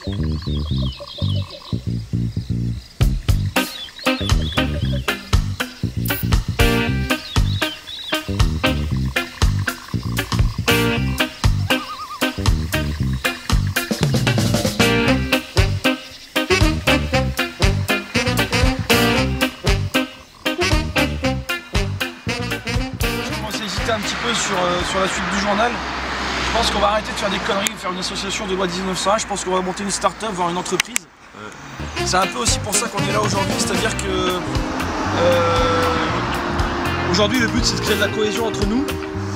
Un petit peu sur la suite du journal. Je pense qu'on va arrêter de faire des conneries, faire une association de loi 1901. Je pense qu'on va monter une start-up, voire une entreprise. C'est un peu aussi pour ça qu'on est là aujourd'hui, c'est-à-dire que aujourd'hui le but c'est de créer de la cohésion entre nous.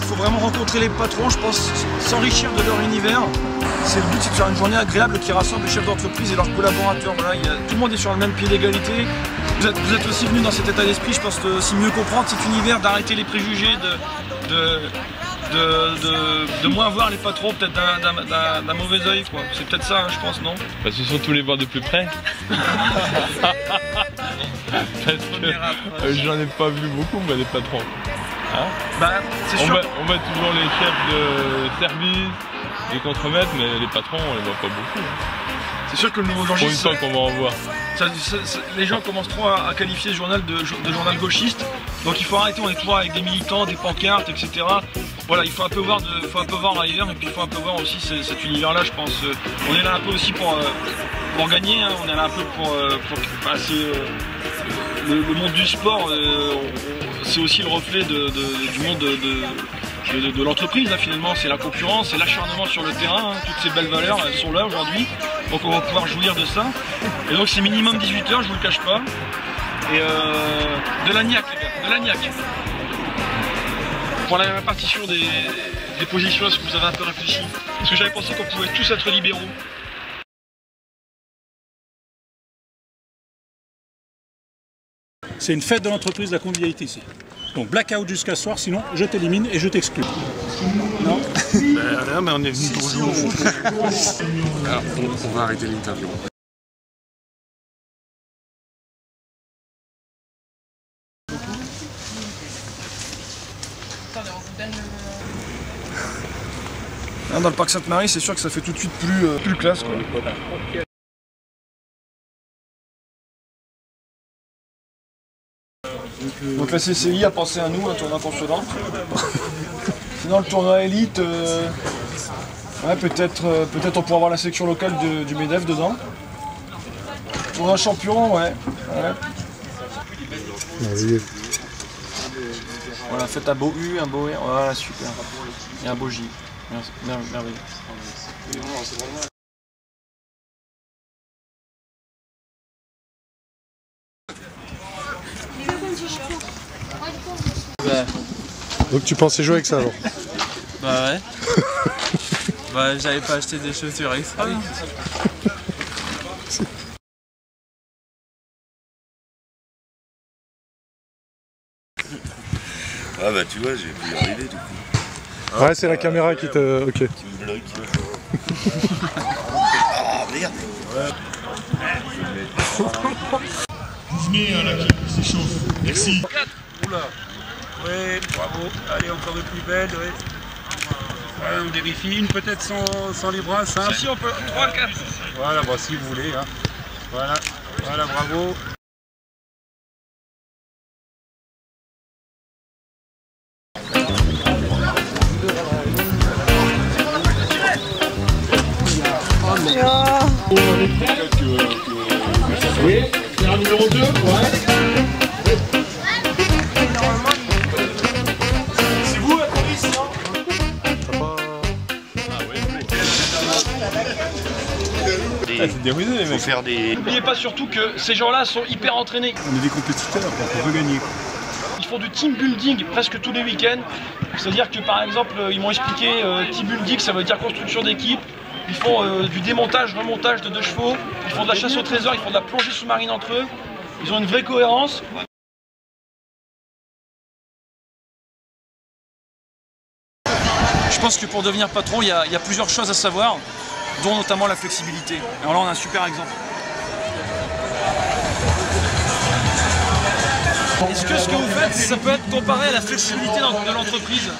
Il faut vraiment rencontrer les patrons, je pense, s'enrichir de leur univers. C'est le but, c'est de faire une journée agréable qui rassemble les chefs d'entreprise et leurs collaborateurs. Voilà, tout le monde est sur le même pied d'égalité. Vous êtes aussi venus dans cet état d'esprit, je pense, de aussi mieux comprendre cet univers, d'arrêter les préjugés, de moins voir les patrons peut-être d'un mauvais œil, quoi. C'est peut-être ça, hein, je pense, non? Bah, c'est surtout les voir de plus près. Parce que j'en ai pas vu beaucoup, moi, des patrons. Hein? Bah, c'est sûr. On voit toujours les chefs de service, les contremaîtres, mais les patrons, on les voit pas beaucoup. Hein. C'est sûr que le nouveau danger, pour une fois qu'on va en voir. Les gens commencent trop à qualifier ce journal de journal gauchiste. Donc il faut arrêter, on est toujours avec des militants, des pancartes, etc. Voilà, il faut un peu voir ailleurs et puis il faut un peu voir aussi cet univers-là, je pense. On est là un peu aussi pour gagner, hein. On est là un peu pour le monde du sport, c'est aussi le reflet du monde de l'entreprise, hein, finalement. C'est la concurrence, c'est l'acharnement sur le terrain, hein. Toutes ces belles valeurs, elles sont là aujourd'hui. Donc on va pouvoir jouir de ça. Et donc c'est minimum 18 h, je vous le cache pas. Et de la niaque, les gars, de la niaque. Pour la répartition des positions, est-ce que vous avez un peu réfléchi? Parce que j'avais pensé qu'on pouvait tous être libéraux. C'est une fête de l'entreprise, la convivialité ici. Donc blackout jusqu'à ce soir, sinon je t'élimine et je t'exclus. Non. Mais on est venu pour jouer au foot. Alors, on va arrêter l'interview. Dans le parc Sainte-Marie, c'est sûr que ça fait tout de suite plus classe, quoi. Donc la CCI a pensé à nous, un tournoi consolante. Sinon le tournoi élite, ouais, peut-être on pourra avoir la section locale du MEDEF dedans. Tournoi champion, ouais. Voilà, faites un beau U, un beau R, voilà, super. Et un beau J. Merveilleux. Donc tu pensais jouer avec ça alors? Bah ouais. Bah j'avais pas acheté des chaussures exprès. Ah bah tu vois, j'ai pu y arriver du coup. Ouais, c'est la caméra qui te... Ok. Qui me bloque. Ah merde. Venez à la qui s'échauffe. Merci. Oula. Ouais, bravo. Allez, encore de plus belle, ouais. Ouais, on vérifie une peut-être sans les bras, ça. Si on peut, 3, 4. Voilà, bon, si vous voulez. Hein. Voilà, voilà, bravo. Oui, c'est un numéro 2, ouais. C'est vous la police, non? C'est des rusés, les mecs. Faut faire des... N'oubliez pas surtout que ces gens-là sont hyper entraînés. On est des compétiteurs, on veut gagner. Ils font du team building presque tous les week-ends. C'est-à-dire que par exemple, ils m'ont expliqué team building, ça veut dire construction d'équipe. Ils font du démontage, remontage de 2 chevaux. Ils font de la chasse au trésor, ils font de la plongée sous-marine entre eux. Ils ont une vraie cohérence. Je pense que pour devenir patron, il y a plusieurs choses à savoir, dont notamment la flexibilité. Alors là, on a un super exemple. Est-ce que ce que vous faites, ça peut être comparé à la flexibilité de l'entreprise?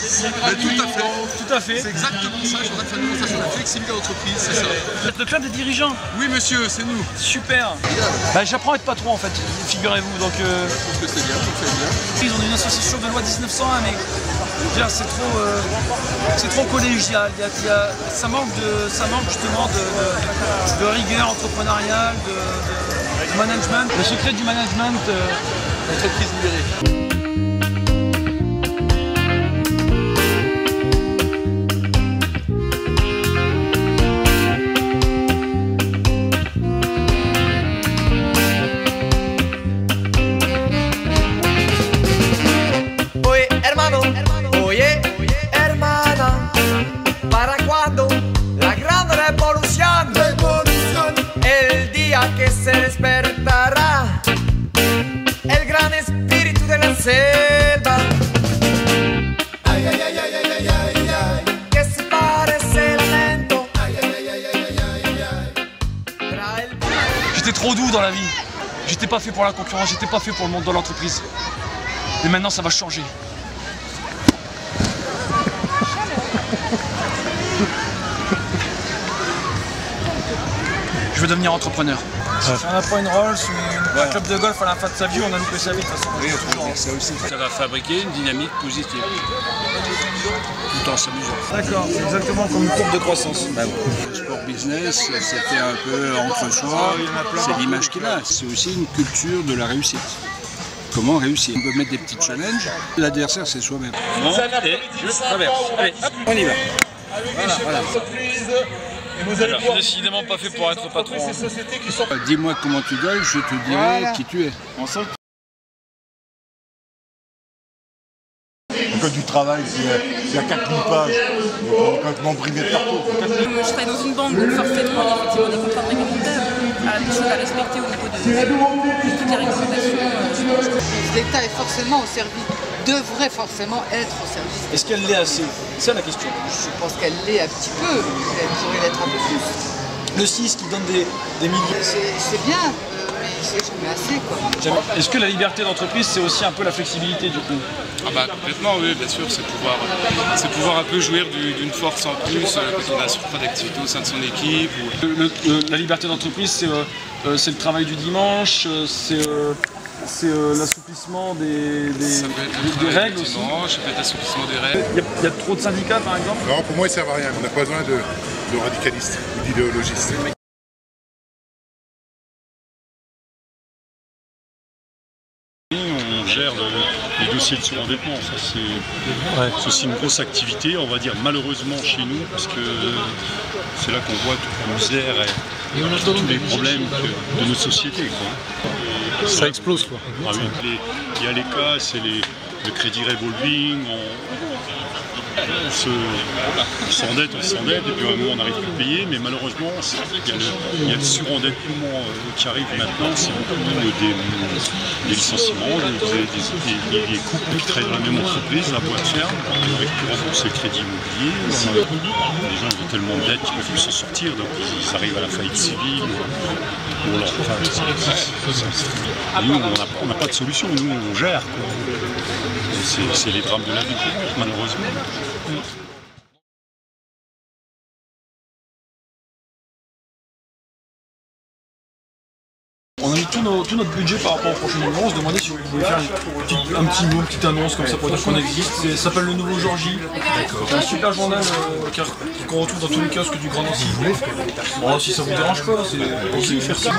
Tout à fait. C'est exactement ça, je voudrais faire une démonstration de la flexibilité d'entreprise, c'est ça. Vous êtes le club des dirigeants? Oui monsieur, c'est nous. Super. Bah, j'apprends à être patron en fait, figurez-vous. Donc, Je trouve que c'est bien, c'est bien. ils ont une association de loi 1901, mais c'est trop collégial. Ça manque justement de rigueur entrepreneuriale, de management. Le secret du management d'entreprise libérée. Que se despertará el gran espíritu de la selva. Ay, ay, ay, ay, ay, ay, ay, que se parece lamento. Ay, ay, ay, ay, ay, ay, ay. J'étais trop doux dans la vie. J'étais pas fait pour la concurrence, j'étais pas fait pour le monde de l'entreprise. Et maintenant ça va changer. Je veux devenir entrepreneur. Si on n'a pas une Rolls ou un club de golf à la fin de sa vie, on a loupé sa vie de toute façon. Oui, ça aussi. Ça va fabriquer une dynamique positive. Tout en s'amusant. D'accord, c'est exactement comme une courbe de croissance. Le sport business, c'était un peu entre soi. C'est l'image qu'il a. C'est aussi une culture de la réussite. Comment réussir? On peut mettre des petits challenges. L'adversaire, c'est soi-même. Et je traverse. Allez, hop, on y va. Voilà. Je suis décidément pas fait pour être patron. Dis-moi comment tu gagnes, je te dirai qui tu es. Le code du travail, il y a 4000 pages, donc on est complètement brimé de partout. Je travaille dans une banque, donc forcément, effectivement, des contrats réglementaires, des choses à respecter au niveau de toutes les réglementations. L'État est forcément au service, devrait forcément être au service. Est-ce qu'elle l'est assez? C'est ça la question. Je pense qu'elle l'est un petit peu, elle pourrait l'être un peu plus. Le 6 qui donne des milliers. C'est bien, mais c'est jamais assez quoi. Est-ce que la liberté d'entreprise, c'est aussi un peu la flexibilité du coup? Ah bah complètement, oui, bien sûr, c'est pouvoir un peu jouir d'une force en plus quand on a surcroît d'activité au sein de son équipe. La liberté d'entreprise, c'est le travail du dimanche, c'est l'assouplissement des règles aussi. Ça peut être l'assouplissement des règles. Il y a trop de syndicats par exemple? Non, pour moi, ils ne servent à rien. On n'a pas besoin de radicalistes ou d'idéologistes. On gère les dossiers de surendettement, ça c'est aussi une grosse activité, on va dire malheureusement chez nous, parce que c'est là qu'on voit toute la misère et tous les problèmes de nos sociétés. Quoi. Ça explose quoi. Ah oui, il y a les cas, c'est le crédit revolving, on s'endette, et puis à un moment on n'arrive plus à payer, mais malheureusement il y a le surendettement qui arrive maintenant, c'est beaucoup des licenciements, des couples qui travaillent dans la même entreprise, la boîte ferme, on n'arrive plus à rembourser le crédit immobilier, les gens ont tellement de dettes qu'ils ne peuvent plus s'en sortir, donc ils arrivent à la faillite civile. Nous on n'a pas de solution, nous on gère. C'est les drames de la vie, malheureusement. On a mis tout notre budget par rapport au prochain numéro. On se demandait si vous pouvez faire un petit mot, une petite annonce comme ça pour dire qu'on existe. Ça s'appelle Le Nouveau Georgie. C'est un super journal qu'on retrouve dans tous les kiosques du Grand Nancy. Bon, si ça vous dérange pas, c'est faire ça.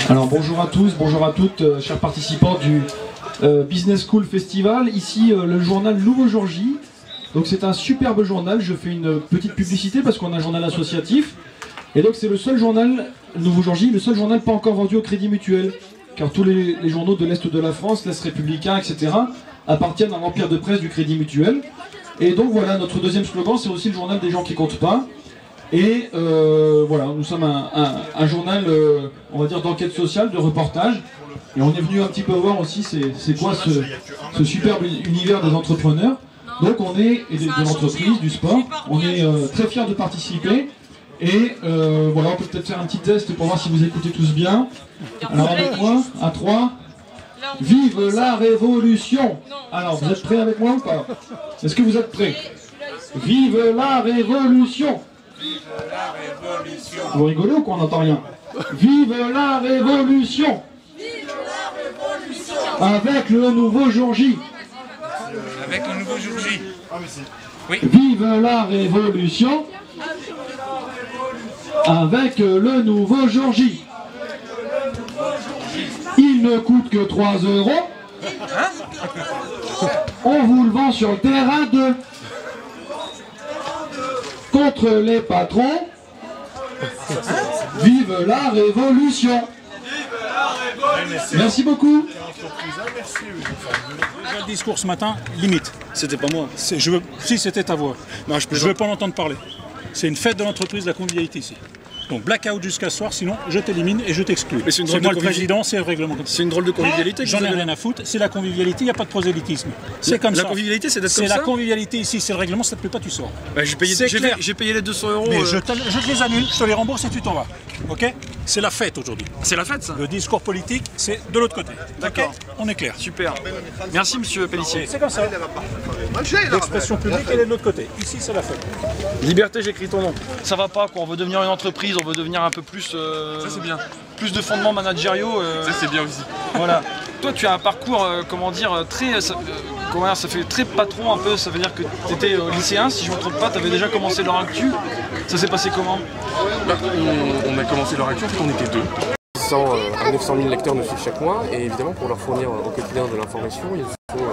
Alors bonjour à tous, bonjour à toutes, chers participants du Business School Festival. Ici le journal Nouveau Georgie. Donc c'est un superbe journal, je fais une petite publicité parce qu'on a un journal associatif. Et donc c'est le seul journal, Nouveau Georgie, le seul journal pas encore vendu au Crédit Mutuel. Car tous les journaux de l'Est de la France, l'Est républicain, etc. appartiennent à l'empire de presse du Crédit Mutuel. Et donc voilà, notre deuxième slogan, c'est aussi le journal des gens qui comptent pas. Et voilà, nous sommes un journal, on va dire, d'enquête sociale, de reportage. Et on est venu un petit peu voir aussi c'est quoi ce superbe univers des entrepreneurs. Donc on est, et de l'entreprise, du sport, on est très fiers de participer. Et voilà, on peut peut-être faire un petit test pour voir si vous écoutez tous bien. Alors avec moi, à 3. Vive la révolution! Alors, vous êtes prêts avec moi ou pas? Est-ce que vous êtes prêts? Vive la révolution! Vive la révolution! Vous rigolez ou qu'on n'entend rien? Vive la révolution! Vive la révolution! Avec le nouveau jour J! Avec le nouveau jour J! Oui. Vive la révolution! Avec le nouveau jour J! Il ne coûte que 3 €. On vous le vend sur le terrain de... Contre les patrons. Vive la révolution. Merci beaucoup. Le discours ce matin, limite. C'était pas moi. Si c'était ta voix. Non, je veux pas l'entendre parler. C'est une fête de l'entreprise de la convivialité ici. Donc blackout jusqu'à ce soir, sinon je t'élimine et je t'exclus. Mais c'est moi le président, c'est le règlement comme ça. C'est une drôle de convivialité. J'en ai rien à foutre, c'est la convivialité, il n'y a pas de prosélytisme. C'est comme ça. La convivialité, c'est d'être comme ça. C'est la convivialité ici, c'est le règlement, ça te plaît pas, tu sors. Bah, j'ai payé les 200 €. Mais je te les annule, je te les rembourse et tu t'en vas. Ok? C'est la fête aujourd'hui. C'est la fête, ça. Le discours politique, c'est de l'autre côté. D'accord. Okay, on est clair. Super. Merci, monsieur Pellissier. C'est comme ça. L'expression publique, elle est de l'autre côté. Ici, c'est la fête. Liberté, j'écris ton nom. Ça va pas, quoi. On veut devenir une entreprise, on veut devenir un peu plus. Ça, c'est bien. Plus de fondements managériaux. Ça, c'est bien aussi. Voilà. Toi, tu as un parcours, comment dire, très. Ça fait très patron un peu. Ça veut dire que tu étais lycéen, si je ne me trompe pas, tu avais déjà commencé leur actu. Ça s'est passé comment? On a commencé leur actu, on était 2. 100 à 900 000 lecteurs nous suivent chaque mois et évidemment pour leur fournir au quotidien de l'information, il faut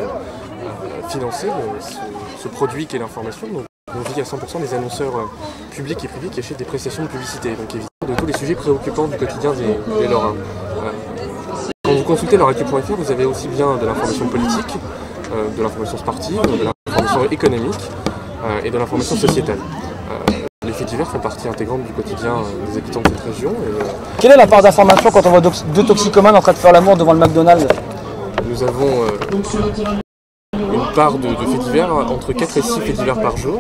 financer ce produit qu'est l'information. Donc on vit à 100% des annonceurs publics et privés qui achètent des prestations de publicité, donc évidemment de tous les sujets préoccupants du quotidien des Lorrains. Quand vous consultez leuractu.fr, vous avez aussi bien de l'information politique, de l'information sportive, de l'information économique et de l'information sociétale. Les faits divers font partie intégrante du quotidien des habitants de cette région. Quelle est la part d'information quand on voit deux toxicomanes en train de faire l'amour devant le McDonald's? Nous avons une part de faits divers, entre 4 et 6 faits divers par jour.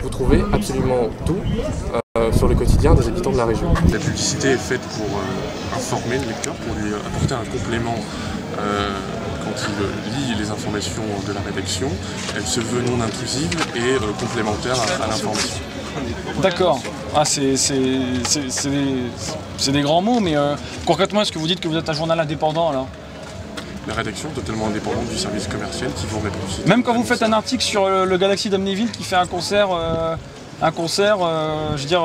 Vous trouvez absolument tout sur le quotidien des habitants de la région. La publicité est faite pour informer le lecteur, pour lui apporter un complément quand il lit les informations de la rédaction. Elle se veut non intrusive et complémentaire à l'information. D'accord. Ah, c'est des grands mots, mais concrètement, est-ce que vous dites que vous êtes un journal indépendant alors? La rédaction est totalement indépendante du service commercial qui vous répond. Même quand vous faites un article sur le Galaxy d'Amnéville qui fait un concert, je veux dire,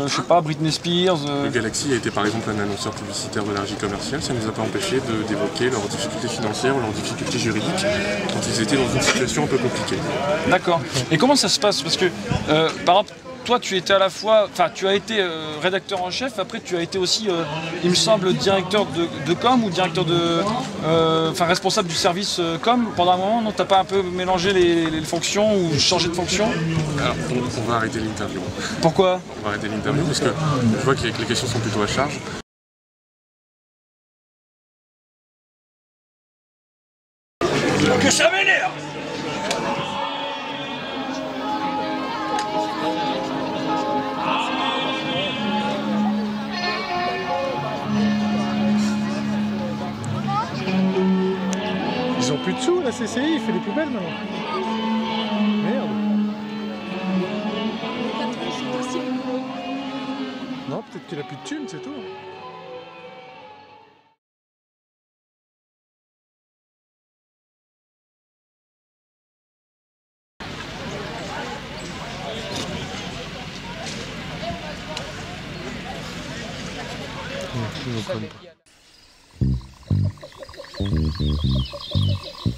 je sais pas, Britney Spears. Le Galaxy a été par exemple un annonceur publicitaire de la régie commerciale, ça ne nous a pas empêché d'évoquer leurs difficultés financières ou leurs difficultés juridiques quand ils étaient dans une situation un peu compliquée. D'accord. Et comment ça se passe? Parce que, par exemple, toi tu étais à la fois, enfin tu as été rédacteur en chef, après tu as été aussi, il me semble, directeur de com ou directeur de, enfin responsable du service com pendant un moment, non? T'as pas un peu mélangé les fonctions ou changé de fonction? Alors on va arrêter l'interview. Pourquoi? On va arrêter l'interview parce que je vois que les questions sont plutôt à charge. Que ça m'énerve! Ils ont plus de sous, la CCI, il fait les poubelles maintenant. Merde. Non, peut-être qu'il a plus de thunes, c'est tout. Thank you.